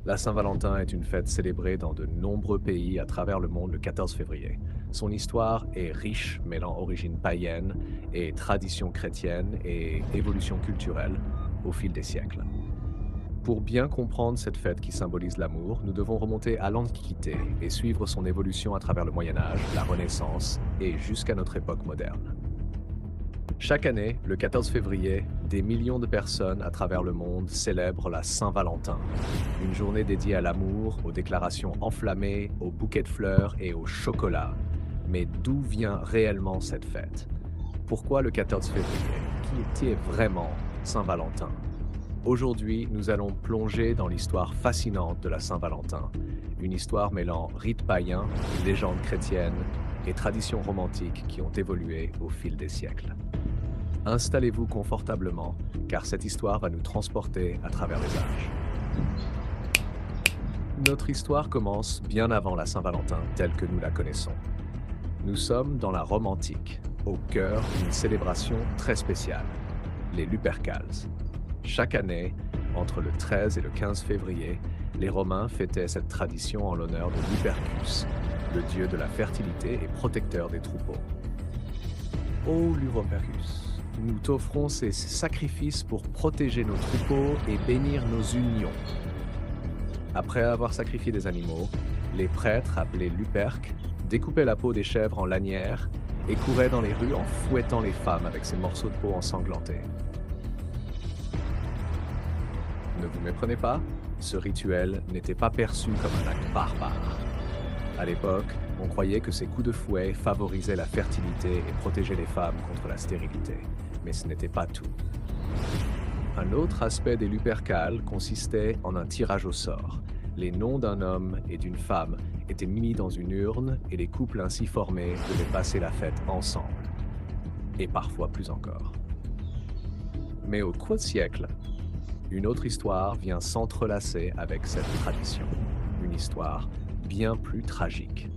La Saint-Valentin est une fête célébrée dans de nombreux pays à travers le monde le 14 février. Son histoire est riche, mêlant origine païenne et tradition chrétienne et évolution culturelle au fil des siècles. Pour bien comprendre cette fête qui symbolise l'amour, nous devons remonter à l'Antiquité et suivre son évolution à travers le Moyen Âge, la Renaissance et jusqu'à notre époque moderne. Chaque année, le 14 février, des millions de personnes à travers le monde célèbrent la Saint-Valentin, une journée dédiée à l'amour, aux déclarations enflammées, aux bouquets de fleurs et au chocolat. Mais d'où vient réellement cette fête? Pourquoi le 14 février? Qui était vraiment Saint-Valentin? Aujourd'hui, nous allons plonger dans l'histoire fascinante de la Saint-Valentin, une histoire mêlant rites païens, légendes chrétiennes et traditions romantiques qui ont évolué au fil des siècles. Installez-vous confortablement, car cette histoire va nous transporter à travers les âges. Notre histoire commence bien avant la Saint-Valentin telle que nous la connaissons. Nous sommes dans la Rome antique, au cœur d'une célébration très spéciale, les Lupercales. Chaque année, entre le 13 et le 15 février, les Romains fêtaient cette tradition en l'honneur de Lupercus, le dieu de la fertilité et protecteur des troupeaux. Ô Lupercus, nous t'offrons ces sacrifices pour protéger nos troupeaux et bénir nos unions. Après avoir sacrifié des animaux, les prêtres, appelés Luperques, découpaient la peau des chèvres en lanières et couraient dans les rues en fouettant les femmes avec ces morceaux de peau ensanglantés. Ne vous méprenez pas, ce rituel n'était pas perçu comme un acte barbare. À l'époque, on croyait que ces coups de fouet favorisaient la fertilité et protégeaient les femmes contre la stérilité. Mais ce n'était pas tout. Un autre aspect des Lupercales consistait en un tirage au sort. Les noms d'un homme et d'une femme étaient mis dans une urne et les couples ainsi formés devaient passer la fête ensemble. Et parfois plus encore. Mais au cours de siècles, une autre histoire vient s'entrelacer avec cette tradition. Une histoire bien plus tragique.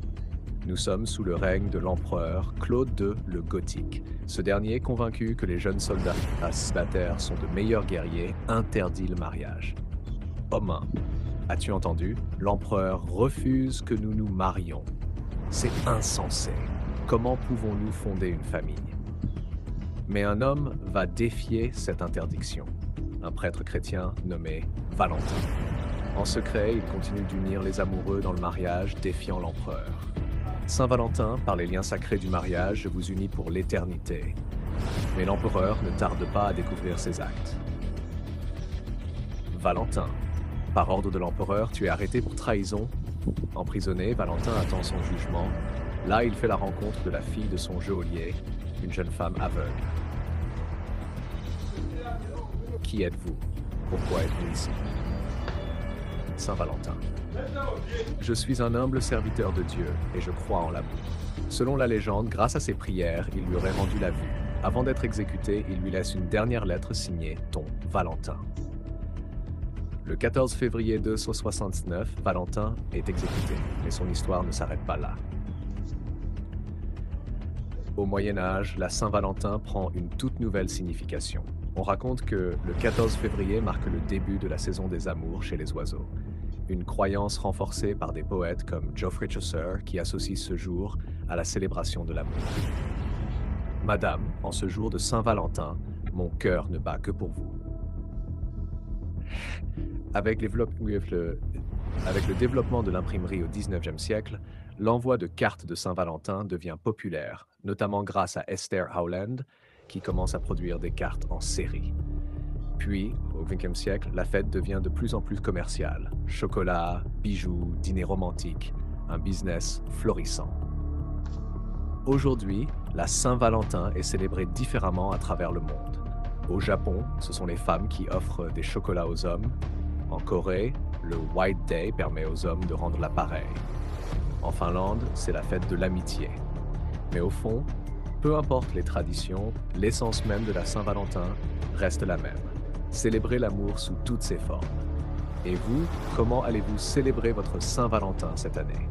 Nous sommes sous le règne de l'empereur Claude II le Gothique. Ce dernier, convaincu que les jeunes soldats célibataires sont de meilleurs guerriers, interdit le mariage. Homme 1, as-tu entendu? L'empereur refuse que nous nous marions. C'est insensé. Comment pouvons-nous fonder une famille? Mais un homme va défier cette interdiction. Un prêtre chrétien nommé Valentin. En secret, il continue d'unir les amoureux dans le mariage, défiant l'empereur. Saint Valentin, par les liens sacrés du mariage, je vous unis pour l'éternité. Mais l'empereur ne tarde pas à découvrir ses actes. Valentin, par ordre de l'empereur, tu es arrêté pour trahison. Emprisonné, Valentin attend son jugement. Là, il fait la rencontre de la fille de son geôlier, une jeune femme aveugle. Qui êtes-vous? Pourquoi êtes-vous ici? Saint Valentin. Je suis un humble serviteur de Dieu et je crois en l'amour. Selon la légende, grâce à ses prières, il lui aurait rendu la vue. Avant d'être exécuté, il lui laisse une dernière lettre signée Ton Valentin. Le 14 février 269, Valentin est exécuté, mais son histoire ne s'arrête pas là. Au Moyen Âge, la Saint-Valentin prend une toute nouvelle signification. On raconte que le 14 février marque le début de la saison des amours chez les oiseaux. Une croyance renforcée par des poètes comme Geoffrey Chaucer qui associe ce jour à la célébration de l'amour. Madame, en ce jour de Saint-Valentin, mon cœur ne bat que pour vous. Avec le développement de l'imprimerie au 19e siècle, l'envoi de cartes de Saint-Valentin devient populaire, notamment grâce à Esther Howland, qui commence à produire des cartes en série. Puis, au XXe siècle, la fête devient de plus en plus commerciale. Chocolat, bijoux, dîners romantiques, un business florissant. Aujourd'hui, la Saint-Valentin est célébrée différemment à travers le monde. Au Japon, ce sont les femmes qui offrent des chocolats aux hommes. En Corée, le White Day permet aux hommes de rendre l'appareil. En Finlande, c'est la fête de l'amitié. Mais au fond, peu importe les traditions, l'essence même de la Saint-Valentin reste la même. Célébrer l'amour sous toutes ses formes. Et vous, comment allez-vous célébrer votre Saint-Valentin cette année?